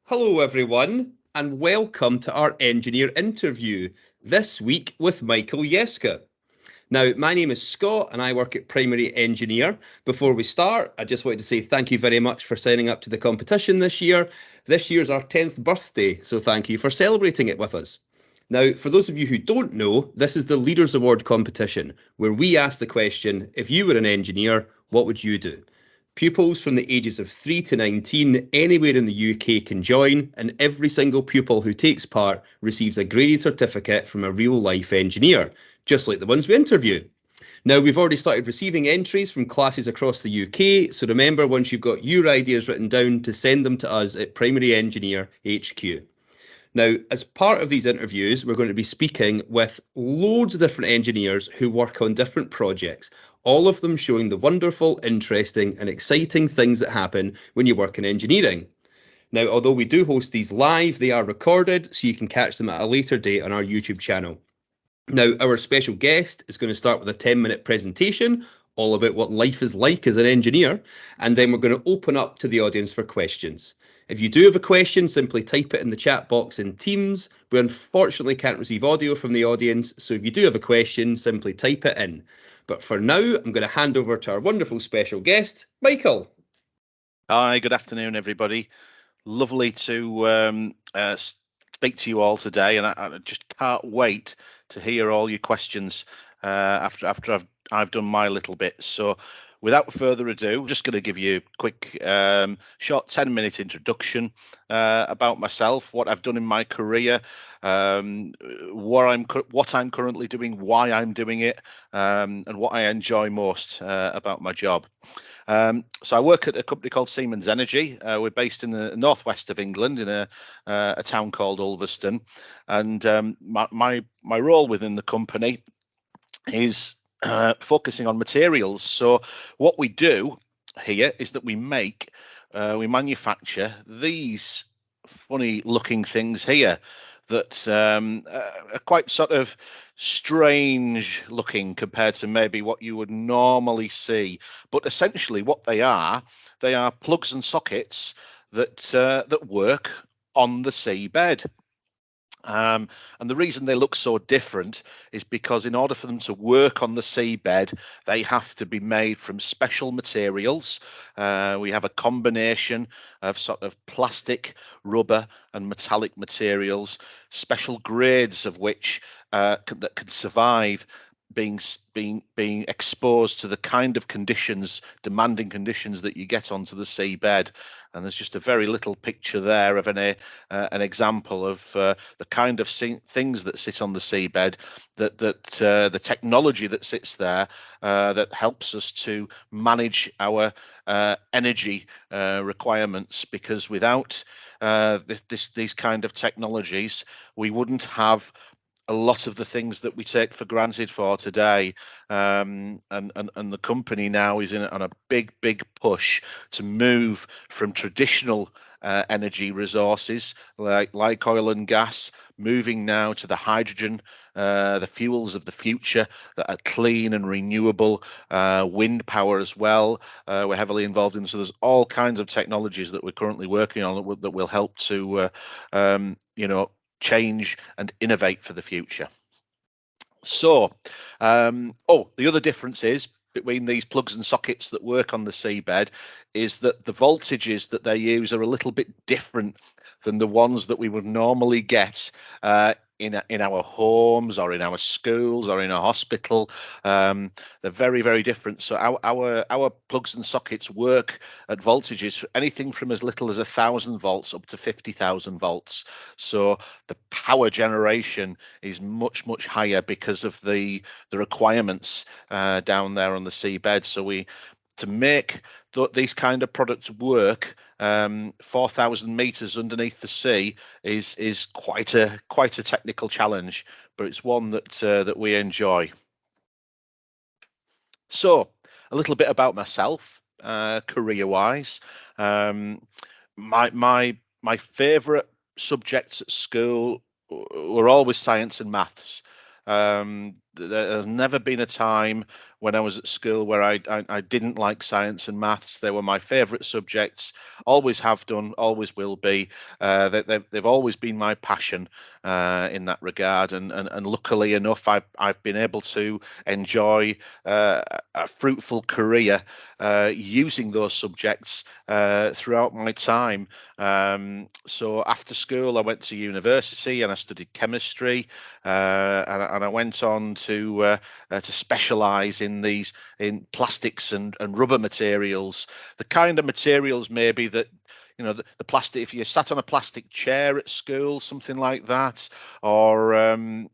Hello, everyone, and welcome to our engineer interview this week with Michael Jeschke. Now, my name is Scott and I work at Primary Engineer. Before we start, I just wanted to say thank you very much for signing up to the competition this year. This year's our 10th birthday, so thank you for celebrating it with us. Now, for those of you who don't know, this is the Leaders Award competition, where we ask the question, if you were an engineer, what would you do? Pupils from the ages of 3 to 19 anywhere in the UK can join, and every single pupil who takes part receives a graded certificate from a real life engineer, just like the ones we interview. Now, we've already started receiving entries from classes across the UK, so remember, once you've got your ideas written down, to send them to us at Primary Engineer HQ. Now, as part of these interviews, we're going to be speaking with loads of different engineers who work on different projects, all of them showing the wonderful, interesting, and exciting things that happen when you work in engineering. Now, although we do host these live, they are recorded, so you can catch them at a later date on our YouTube channel. Now, our special guest is going to start with a 10-minute presentation all about what life is like as an engineer, and then we're going to open up to the audience for questions. If you do have a question, simply type it in the chat box in Teams. We unfortunately can't receive audio from the audience, so if you do have a question, simply type it in. But for now, I'm going to hand over to our wonderful special guest, Michael. Hi, good afternoon, everybody. Lovely to speak to you all today, and I just can't wait to hear all your questions after I've done my little bit. So, without further ado, I'm just going to give you a quick, short 10-minute introduction about myself, what I've done in my career, what I'm currently doing, why I'm doing it, and what I enjoy most about my job. So I work at a company called Siemens Energy. We're based in the northwest of England in a town called Ulverston, and my role within the company is focusing on materials. So what we do here is that we manufacture these funny looking things here that are quite sort of strange looking compared to maybe what you would normally see. But essentially what they are plugs and sockets that work on the seabed. And the reason they look so different is because in order for them to work on the seabed, they have to be made from special materials. We have a combination of sort of plastic, rubber, and metallic materials, special grades of which that can survive being exposed to the kind of conditions, demanding conditions that you get onto the seabed. And there's just a very little picture there of an example of the kind of things that sit on the seabed, that the technology that sits there that helps us to manage our energy requirements. Because without these kind of technologies, we wouldn't have a lot of the things that we take for granted for today, and the company now is on a big push to move from traditional energy resources like oil and gas, moving now to the hydrogen, the fuels of the future that are clean and renewable, wind power as well. We're heavily involved in, so there's all kinds of technologies that we're currently working on that will help to change and innovate for the future. So, the other difference is between these plugs and sockets that work on the seabed is that the voltages that they use are a little bit different than the ones that we would normally get in our homes or in our schools or in a hospital. They're very different. So our plugs and sockets work at voltages anything from as little as 1,000 volts up to 50,000 volts. So the power generation is much higher because of the requirements down there on the seabed. So to make these kind of products work 4,000 meters underneath the sea is quite a technical challenge, but it's one that we enjoy. So a little bit about myself, career-wise. My favorite subjects at school were always science and maths. there's never been a time when I was at school where I didn't like science and maths. They were my favourite subjects, always have done, always will be. They've always been my passion in that regard, and luckily enough, I've been able to enjoy a fruitful career using those subjects throughout my time. So after school, I went to university and I studied chemistry, and I went on to specialise in plastics and rubber materials, the kind of materials maybe that, you know, the plastic, if you sat on a plastic chair at school, something like that, or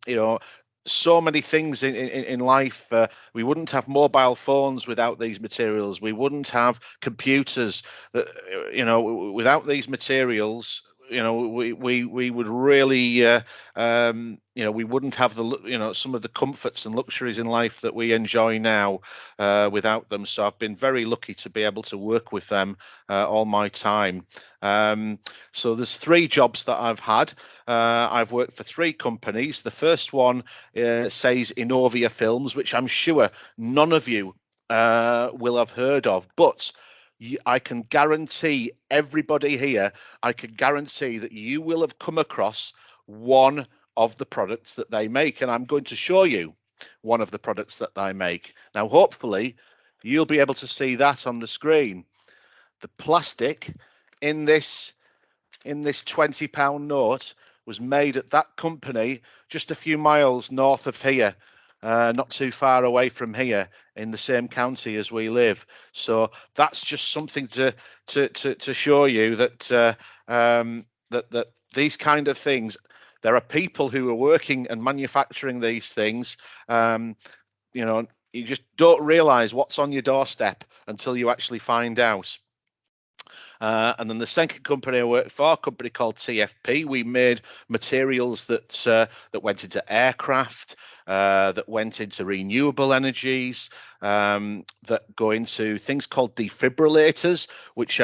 you know, so many things in life. We wouldn't have mobile phones without these materials. We wouldn't have computers that, you know, without these materials. You know, we would really, you know, we wouldn't have the, you know, some of the comforts and luxuries in life that we enjoy now without them. So I've been very lucky to be able to work with them all my time. So there's 3 jobs that I've had. I've worked for 3 companies. The first one says Innovia Films, which I'm sure none of you will have heard of, but I can guarantee everybody here, I can guarantee that you will have come across one of the products that they make, and I'm going to show you one of the products that they make. Now, hopefully, you'll be able to see that on the screen. The plastic in this £20 note was made at that company just a few miles north of here, not too far away from here, in the same county as we live. So that's just something to show you that that these kind of things, there are people who are working and manufacturing these things. You know, you just don't realize what's on your doorstep until you actually find out. And then the second company I worked for, a company called TFP, we made materials that went into aircraft, that went into renewable energies, that go into things called defibrillators, which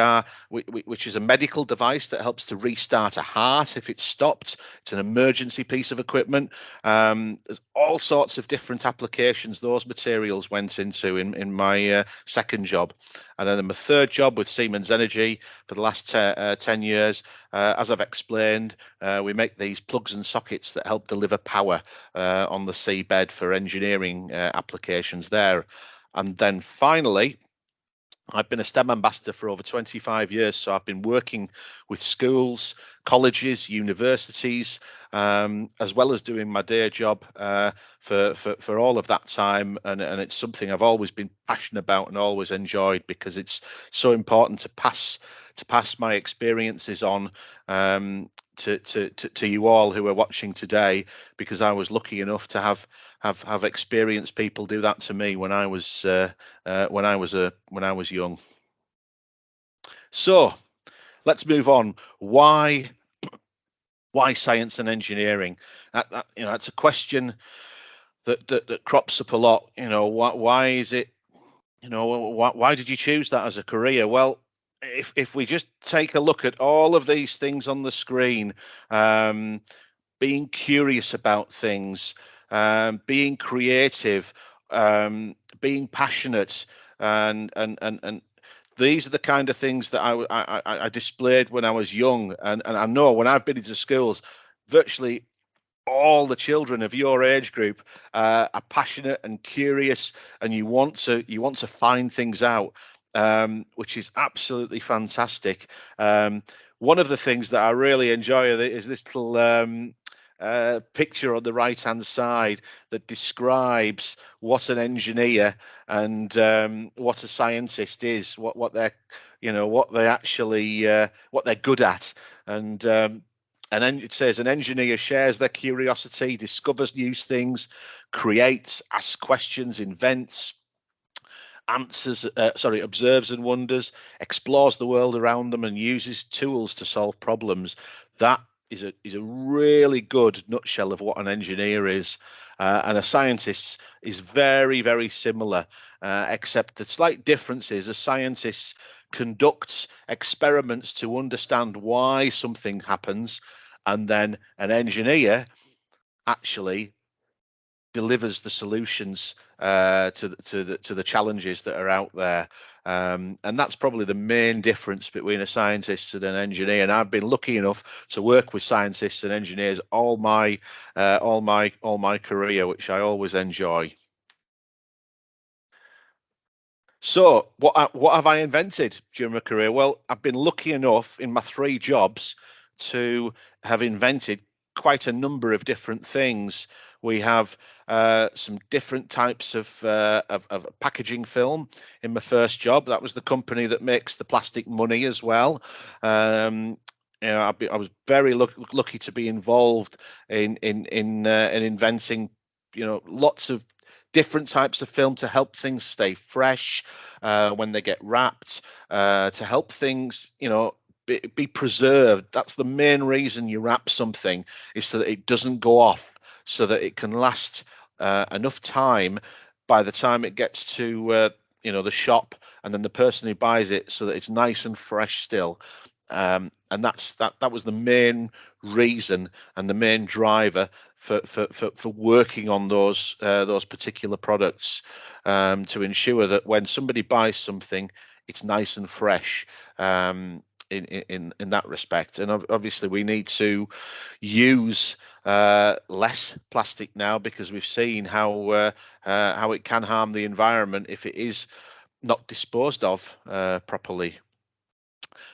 is a medical device that helps to restart a heart if it's stopped. It's an emergency piece of equipment. There's all sorts of different applications those materials went into in my second job. And then my third job with Siemens Energy for the last 10 years, as I've explained, we make these plugs and sockets that help deliver power on the seabed for engineering applications there. And then finally, I've been a STEM ambassador for over 25 years, so I've been working with schools, colleges, universities, as well as doing my day job for all of that time, and it's something I've always been passionate about and always enjoyed, because it's so important to pass my experiences on to you all who are watching today, because I was lucky enough to have experienced people do that to me when I was young. So let's move on. Why science and engineering? You know, it's a question that crops up a lot. You know, why is it? You know, why did you choose that as a career? Well, if we just take a look at all of these things on the screen, being curious about things, being creative, being passionate, and these are the kind of things that I displayed when I was young. And I know when I've been into schools, virtually all the children of your age group are passionate and curious, and you want to find things out, which is absolutely fantastic. One of the things that I really enjoy is this little picture on the right hand side that describes what an engineer and what a scientist is, what they're, you know, what they actually what they're good at. And then it says an engineer shares their curiosity, discovers new things, creates, asks questions, invents, observes and wonders, explores the world around them, and uses tools to solve problems. That is a really good nutshell of what an engineer is. And a scientist is very, very similar, except the slight difference is a scientist conducts experiments to understand why something happens, and then an engineer actually delivers the solutions to the challenges that are out there. And that's probably the main difference between a scientist and an engineer. And I've been lucky enough to work with scientists and engineers all my career, which I always enjoy. So what have I invented during my career? Well, I've been lucky enough in my 3 jobs to have invented quite a number of different things. We have some different types of packaging film. In my first job, that was the company that makes the plastic money as well. I was very lucky to be involved in inventing, lots of different types of film to help things stay fresh when they get wrapped, to help things, be preserved. That's the main reason you wrap something, is so that it doesn't go off, so that it can last enough time by the time it gets to the shop, and then the person who buys it, so that it's nice and fresh still. And that was the main reason and the main driver for working on those particular products, to ensure that when somebody buys something, it's nice and fresh, in that respect. And obviously we need to use less plastic now, because we've seen how it can harm the environment if it is not disposed of properly.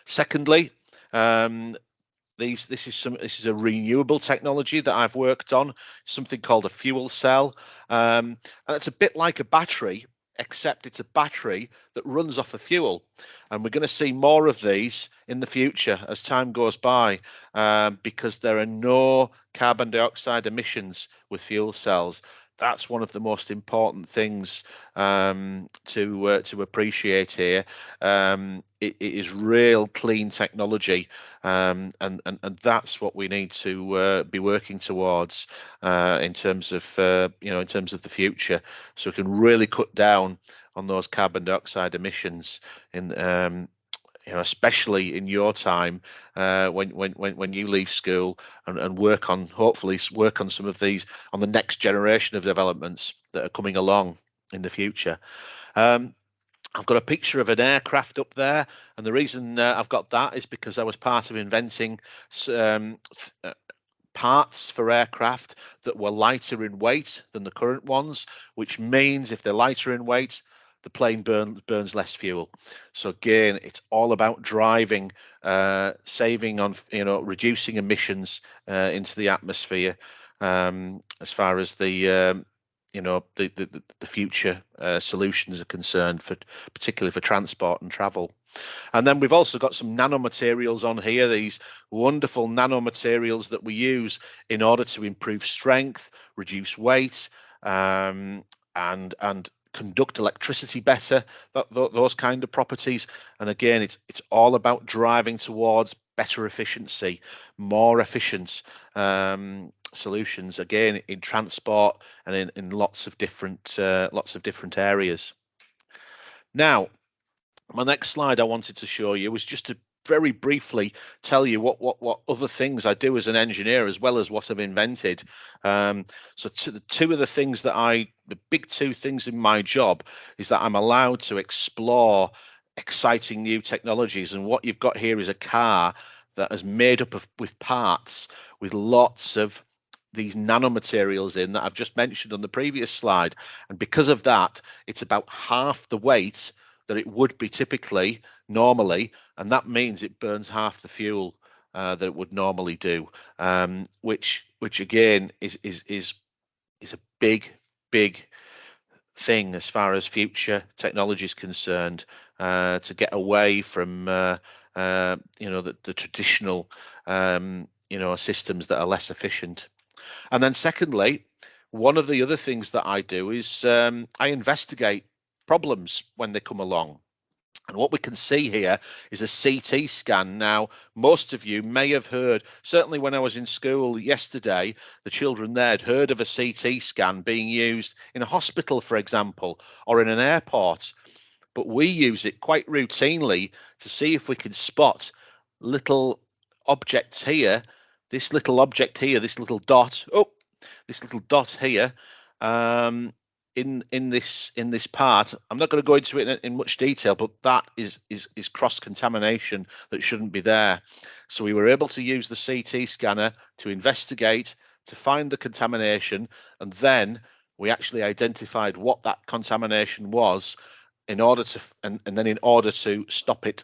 Secondly, this is a renewable technology that I've worked on, something called a fuel cell, and it's a bit like a battery, except it's a battery that runs off a fuel. And we're going to see more of these in the future as time goes by, because there are no carbon dioxide emissions with fuel cells. That's one of the most important things to appreciate here. It is real clean technology, and that's what we need to be working towards in terms of the future, so we can really cut down on those carbon dioxide emissions especially in your time, when you leave school, and hopefully work on some of these, on the next generation of developments that are coming along in the future. I've got a picture of an aircraft up there, and the reason I've got that is because I was part of inventing parts for aircraft that were lighter in weight than the current ones, which means if they're lighter in weight, the plane burns less fuel. So again, it's all about driving, saving on, reducing emissions into the atmosphere, as far as the future solutions are concerned, particularly for transport and travel. And then we've also got some nanomaterials on here, these wonderful nanomaterials that we use in order to improve strength, reduce weight, and conduct electricity better, those kind of properties. And again, it's all about driving towards better efficiency, more efficient solutions, again in transport and in lots of different areas. Now, my next slide I wanted to show you was just to very briefly tell you what other things I do as an engineer, as well as what I've invented. So the big 2 things in my job is that I'm allowed to explore exciting new technologies. And what you've got here is a car that is made up with parts with lots of these nanomaterials in that I've just mentioned on the previous slide. And because of that, it's about half the weight that it would be typically normally, and that means it burns half the fuel that it would normally do, which again is a big thing as far as future technology is concerned, to get away from the traditional systems that are less efficient. And then secondly, one of the other things that I do is I investigate problems when they come along. And what we can see here is a CT scan. Now, most of you may have heard, certainly when I was in school yesterday, the children there had heard of a CT scan being used in a hospital, for example, or in an airport. But we use it quite routinely to see if we can spot little objects here. This little object here, this little dot, this little dot here, In this part, I'm not going to go into it in much detail, but that is cross contamination that shouldn't be there. So we were able to use the CT scanner to investigate, to find the contamination, and then we actually identified what that contamination was in order to and then in order to stop it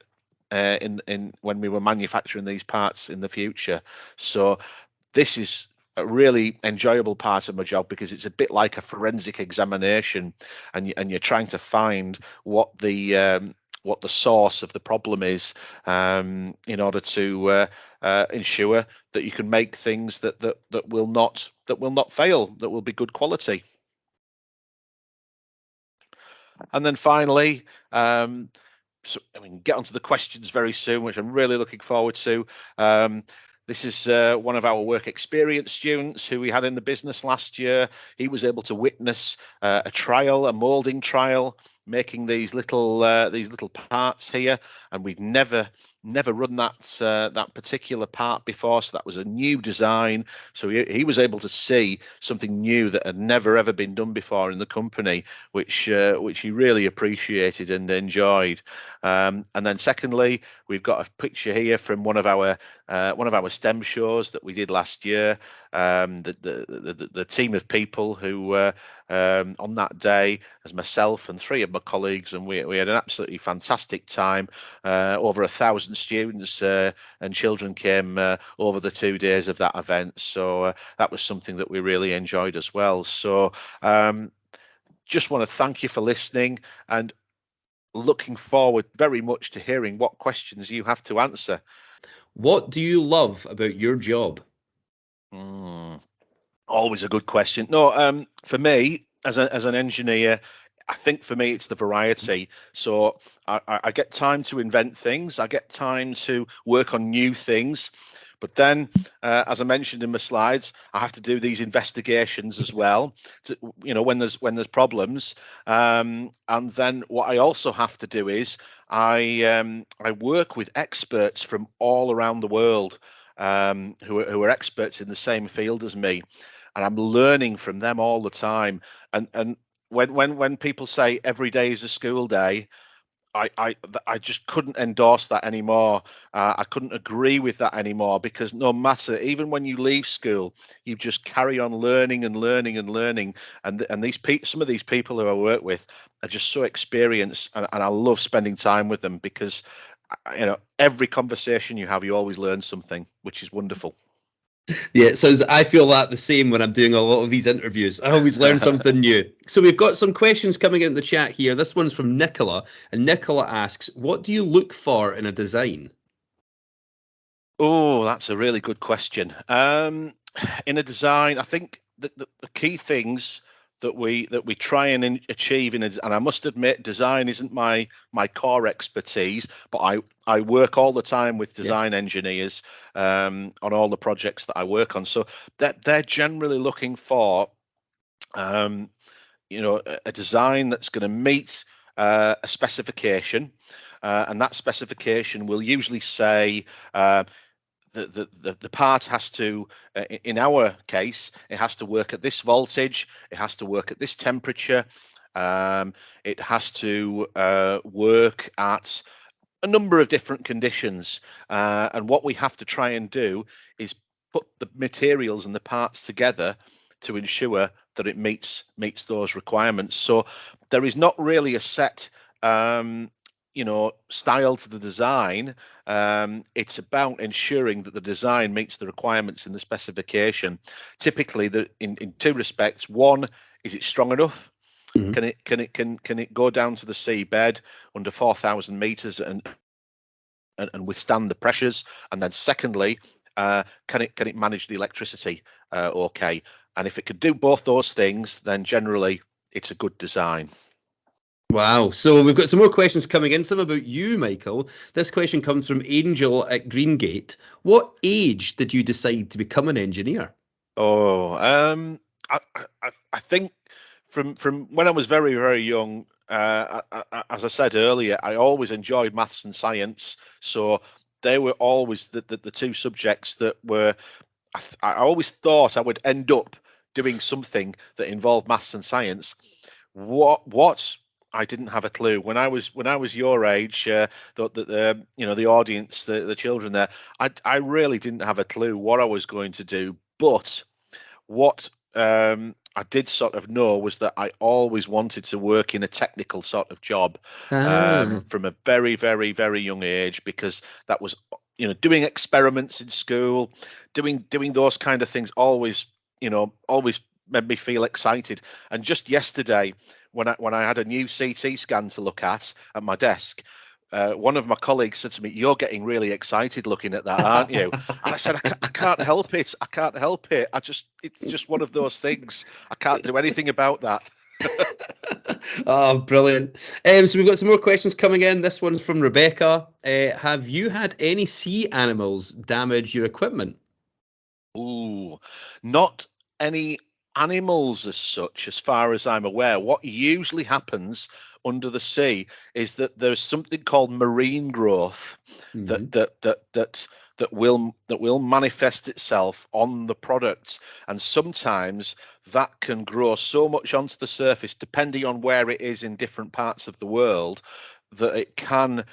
in when we were manufacturing these parts in the future. So this is a really enjoyable part of my job because it's a bit like a forensic examination, and you're trying to find what the source of the problem is, in order to ensure that you can make things that will not fail, that will be good quality. And then finally, so I mean, get onto the questions very soon, which I'm really looking forward to. This is one of our work experience students who we had in the business last year. He was able to witness a trial, a molding trial, making these little parts here, and we'd never run that particular part before, so that was a new design. So he was able to see something new that had never ever been done before in the company, which he really appreciated and enjoyed. And then secondly, we've got a picture here from one of our STEM shows that we did last year. The team of people who on that day, as myself and three of my colleagues, and we had an absolutely fantastic time. Over 1,000 students and children came over the 2 days of that event. So that was something that we really enjoyed as well. So just want to thank you for listening, and looking forward very much to hearing what questions you have to answer. What do you love about your job? Always a good question. No, for me, as an engineer, I think for me it's the variety. So I get time to invent things. I get time to work on new things. But then, as I mentioned in my slides, I have to do these investigations as well. To, when there's problems, and then what I also have to do is I work with experts from all around the world, who are experts in the same field as me, and I'm learning from them all the time. And when people say every day is a school day, I just couldn't endorse that anymore. I couldn't agree with that anymore, because no matter, even when you leave school, you just carry on learning and learning and learning. And some of these people who I work with are just so experienced, and I love spending time with them, because every conversation you have, you always learn something, which is wonderful. Yeah, so I feel that the same when I'm doing a lot of these interviews. I always learn something new. So we've got some questions coming in the chat here. This one's from Nicola, and Nicola asks, "What do you look for in a design?" Oh, that's a really good question. In a design, I think the key things that we try and achieve and I must admit, design isn't my core expertise, but I work all the time with design engineers on all the projects that I work on. So that they're generally looking for a design that's going to meet a specification, and that specification will usually say the part has to, in our case, it has to work at this voltage, it has to work at this temperature, it has to work at a number of different conditions, and what we have to try and do is put the materials and the parts together to ensure that it meets those requirements. So there is not really a set style to the design. It's about ensuring that the design meets the requirements in the specification. Typically, in two respects. One, is it strong enough? Can it go down to the seabed under 4,000 meters and withstand the pressures? And then secondly, can it manage the electricity okay? And if it could do both those things, then generally it's a good design. Wow. So we've got some more questions coming in, some about you, Michael. This question comes from Angel at Greengate. What age did you decide to become an engineer? Oh, I think from when I was very, very young, as I said earlier, I always enjoyed maths and science. So they were always the two subjects that were, I always thought I would end up doing something that involved maths and science. What I didn't have a clue when I was your age. The audience, the children there, I really didn't have a clue what I was going to do. But what I did sort of know was that I always wanted to work in a technical sort of job from a very, very, very young age, because that was, doing experiments in school, doing those kind of things always, always made me feel excited. And just yesterday, when I had a new CT scan to look at my desk, one of my colleagues said to me, "You're getting really excited looking at that, aren't you?" And I said, I can't help it. I can't help it. It's just one of those things. I can't do anything about that." Oh, brilliant. So we've got some more questions coming in. This one's from Rebecca. Have you had any sea animals damage your equipment? Ooh, not any animals as such, as far as I'm aware. What usually happens under the sea is that there's something called marine growth that Mhm. will manifest itself on the products, and sometimes that can grow so much onto the surface, depending on where it is in different parts of the world, that it can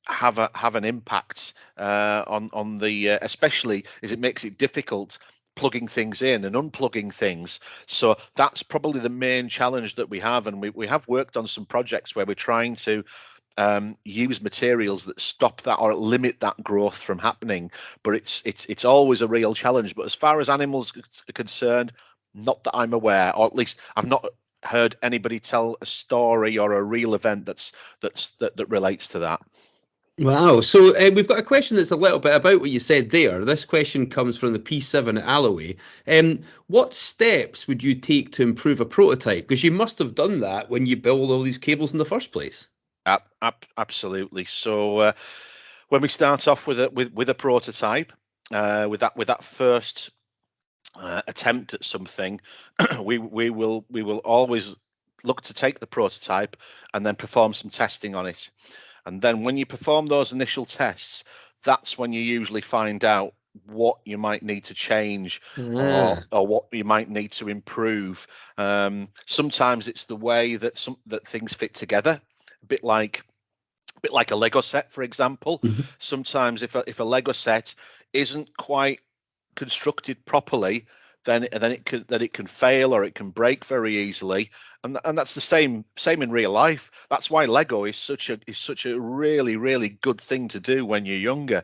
have an impact on the especially as it makes it difficult plugging things in and unplugging things. So that's probably the main challenge that we have, and we have worked on some projects where we're trying to use materials that stop that or limit that growth from happening. But it's always a real challenge. But as far as animals are concerned, not that I'm aware, or at least I've not heard anybody tell a story or a real event that relates to that. Wow. So we've got a question that's a little bit about what you said there. This question comes from the P7 at Alloway. What steps would you take to improve a prototype? Because you must have done that when you build all these cables in the first place. Absolutely. So when we start off with a prototype, with that first attempt at something, we will always look to take the prototype and then perform some testing on it. And then when you perform those initial tests, that's when you usually find out what you might need to change, Ah. or what you might need to improve. Sometimes it's the way that things fit together, a bit like a Lego set, for example. Mhm. Sometimes if a Lego set isn't quite constructed properly, then it can fail or it can break very easily, and that's the same in real life. That's why Lego is such a really, really good thing to do when you're younger,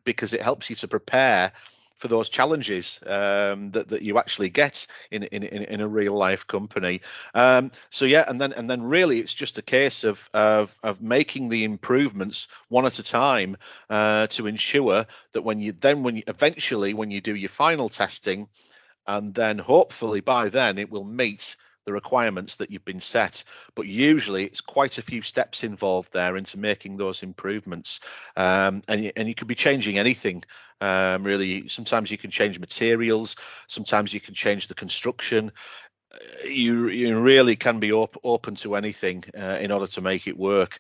because it helps you to prepare for those challenges that you actually get in a real life company. So yeah, and then really it's just a case of making the improvements one at a time, to ensure that when you eventually when you do your final testing, and then hopefully by then it will meet the requirements that you've been set. But usually it's quite a few steps involved there into making those improvements, and you could be changing anything, really. Sometimes you can change materials, sometimes you can change the construction. You really can be open to anything in order to make it work.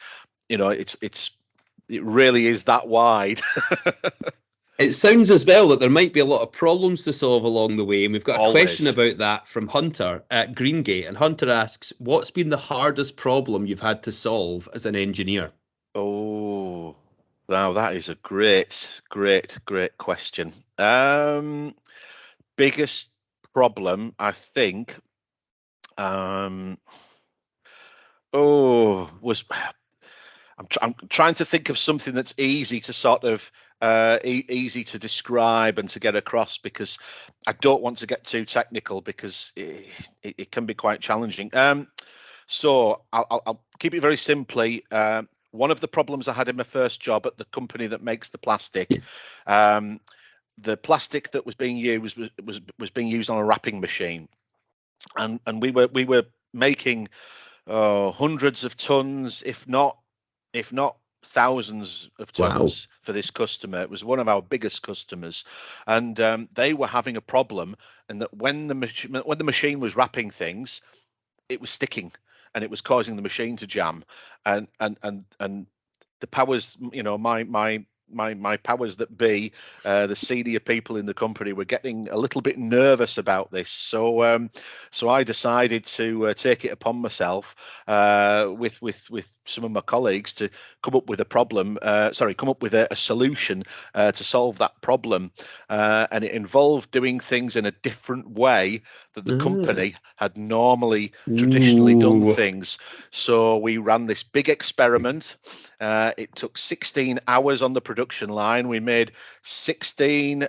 It really is that wide. It sounds as well that there might be a lot of problems to solve along the way. And we've got a question Always. about that from Hunter at Greengate. And Hunter asks, what's been the hardest problem you've had to solve as an engineer? Oh, wow, that is a great question. Biggest problem, I think, um, was I'm trying to think of something that's easy to sort of easy to describe and to get across, because I don't want to get too technical, because it can be quite challenging. So I'll keep it very simply. One of the problems I had in my first job at the company that makes the plastic, um, the plastic that was being used was being used on a wrapping machine, and we were making hundreds of tons, if not thousands of Wow. tons for this customer. It was one of our biggest customers, and they were having a problem, and that when the machine was wrapping things, it was sticking, and it was causing the machine to jam, and the powers, my my powers that be, the senior people in the company, were getting a little bit nervous about this. So I decided to take it upon myself, with some of my colleagues, to come up with a solution to solve that problem, and it involved doing things in a different way that the company had normally traditionally done Ooh. things. So we ran this big experiment. It took 16 hours on the production line. We made 15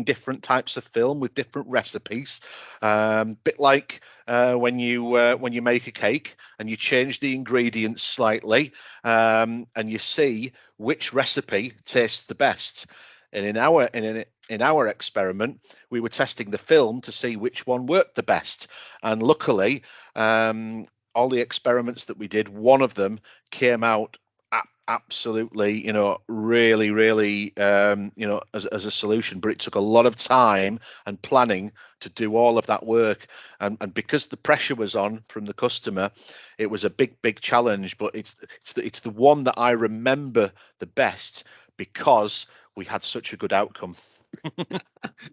different types of film with different recipes. Bit like when you make a cake and you change the ingredients slightly, and you see which recipe tastes the best. And in our experiment, we were testing the film to see which one worked the best. And luckily, all the experiments that we did, one of them came out absolutely, really, as a solution. But it took a lot of time and planning to do all of that work. And because the pressure was on from the customer, it was a big challenge. But it's the one that I remember the best, because we had such a good outcome.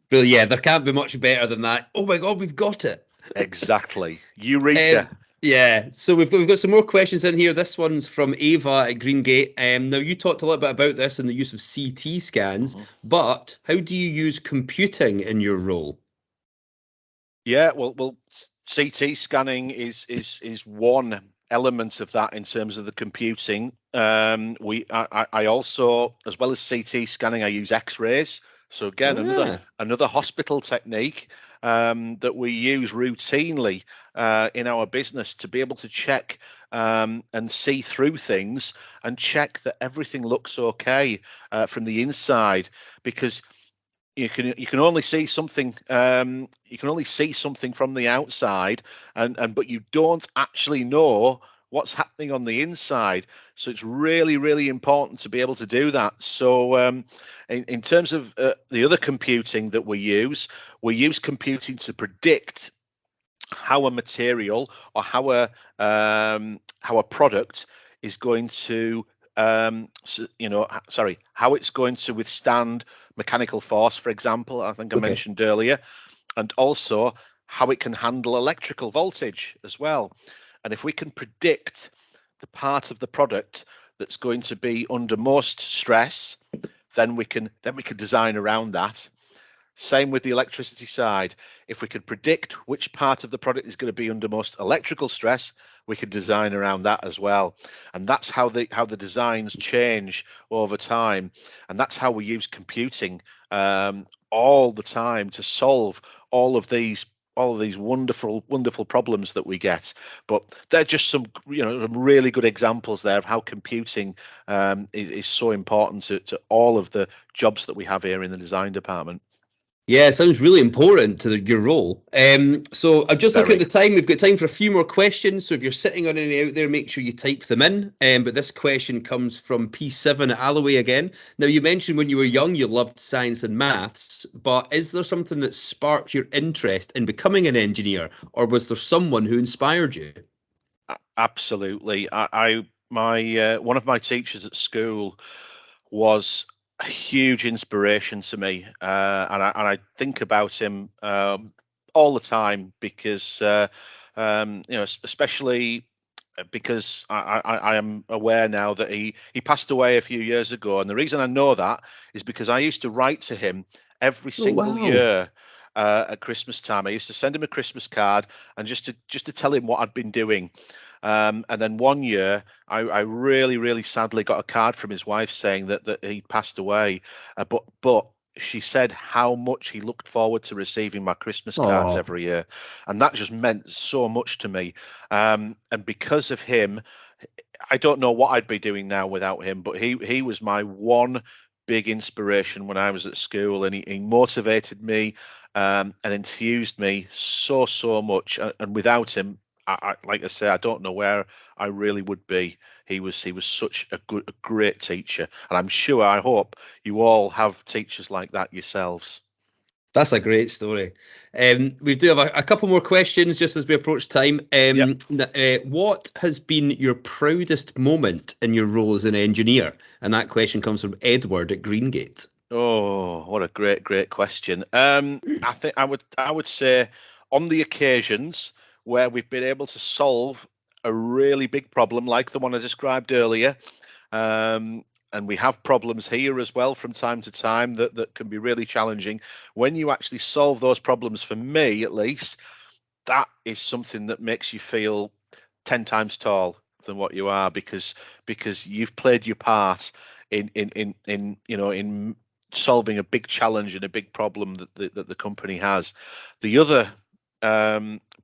But yeah, there can't be much better than that. Oh my God, we've got it. Exactly. Eureka. Yeah, so we've got some more questions in here. This one's from Ava at Greengate. Now you talked a little bit about this and the use of CT scans, but how do you use computing in your role? Yeah, well, CT scanning is one element of that in terms of the computing. I also, as well as CT scanning, I use X-rays. So again, another hospital technique that we use routinely in our business, to be able to check and see through things, and check that everything looks okay from the inside, because you can only see something from the outside, but you don't actually know what's happening on the inside. So it's really important to be able to do that. So in terms of the other computing that we use computing to predict how a material, or how a product is going to how it's going to withstand mechanical force, for example, I think I mentioned earlier, and also how it can handle electrical voltage as well. And if we can predict the part of the product that's going to be under most stress, then we can design around that. Same with the electricity side. If we could predict which part of the product is going to be under most electrical stress, we could design around that as well. And that's how the designs change over time. And that's how we use computing all the time to solve all of these wonderful problems that we get. But they're just some really good examples there of how computing is so important to all of the jobs that we have here in the design department. Yeah, it sounds really important to your role. So I'm just looking at the time. We've got time for a few more questions. So if you're sitting on any out there, make sure you type them in. But this question comes from P7 at Alloway again. Now, you mentioned when you were young, you loved science and maths, but is there something that sparked your interest in becoming an engineer, or was there someone who inspired you? Absolutely. My one of my teachers at school was a huge inspiration to me, and I think about him all the time, because especially because I am aware now that he passed away a few years ago, and the reason I know that is because I used to write to him every Oh, single wow. year. At Christmas time, I used to send him a Christmas card, and just to tell him what I'd been doing. And then one year, I really sadly got a card from his wife saying that he passed away. But she said how much he looked forward to receiving my Christmas cards every year, and that just meant so much to me. And because of him, I don't know what I'd be doing now without him. But he was my one big inspiration when I was at school, and he motivated me and enthused me so much. And without him, like I say, I don't know where I really would be. He was such a great teacher, and I hope you all have teachers like that yourselves. That's a great story. We do have a couple more questions just as we approach time. Yep. What has been your proudest moment in your role as an engineer? And that question comes from Edward at Greengate. Oh, what a great question. I think I would say on the occasions where we've been able to solve a really big problem like the one I described earlier, and we have problems here as well from time to time that can be really challenging. When you actually solve those problems, for me at least, that is something that makes you feel 10 times tall than what you are, because you've played your part in solving a big challenge and a big problem that the company has. The other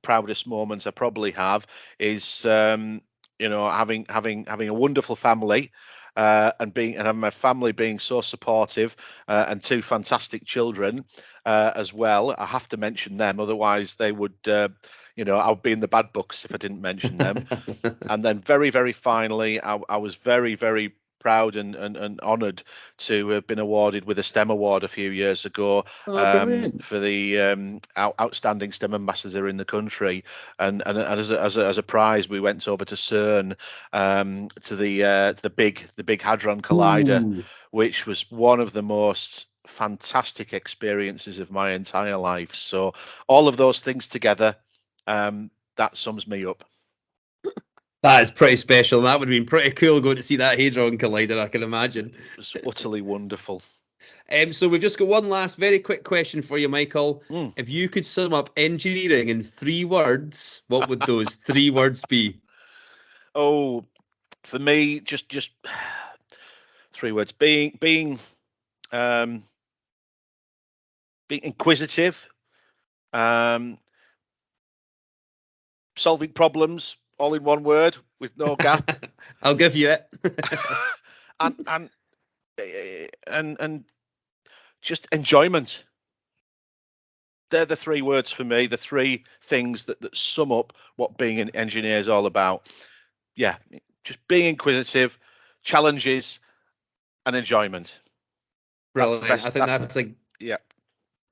proudest moment I probably have is having a wonderful family, and having my family being so supportive, and two fantastic children as well. I have to mention them, otherwise they would, I would be in the bad books if I didn't mention them. And then very finally, I was very proud and honoured to have been awarded with a STEM award a few years ago, Oh, brilliant. for the outstanding STEM ambassador in the country. And as a prize, we went over to CERN, to the big Hadron Collider, Ooh. which was one of the most fantastic experiences of my entire life. So all of those things together, that sums me up. That is pretty special. That would have been pretty cool going to see that Hadron Collider, I can imagine. It was utterly wonderful. So we've just got one last very quick question for you, Michael. Mm. If you could sum up engineering in 3 words, what would those 3 words be? Oh, for me, just 3 words: um, being inquisitive, um, solving problems, all in one word with no gap, I'll give you it. and just enjoyment. They're the 3 words for me, the 3 things that sum up what being an engineer is all about. Yeah, just being inquisitive, challenges, and enjoyment. That's the Brilliant. best. I think that's Yeah.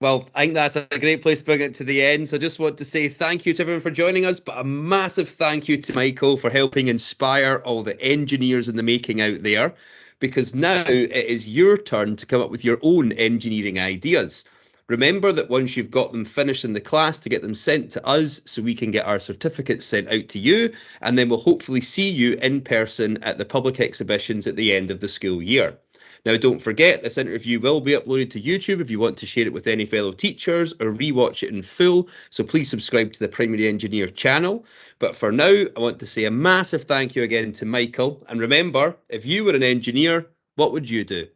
well, I think that's a great place to bring it to the end. So I just want to say thank you to everyone for joining us, but a massive thank you to Michael for helping inspire all the engineers in the making out there, because now it is your turn to come up with your own engineering ideas. Remember that once you've got them finished in the class, to get them sent to us so we can get our certificates sent out to you, and then we'll hopefully see you in person at the public exhibitions at the end of the school year. Now, don't forget, this interview will be uploaded to YouTube if you want to share it with any fellow teachers or rewatch it in full. So please subscribe to the Primary Engineer channel. But for now, I want to say a massive thank you again to Michael. And remember, if you were an engineer, what would you do?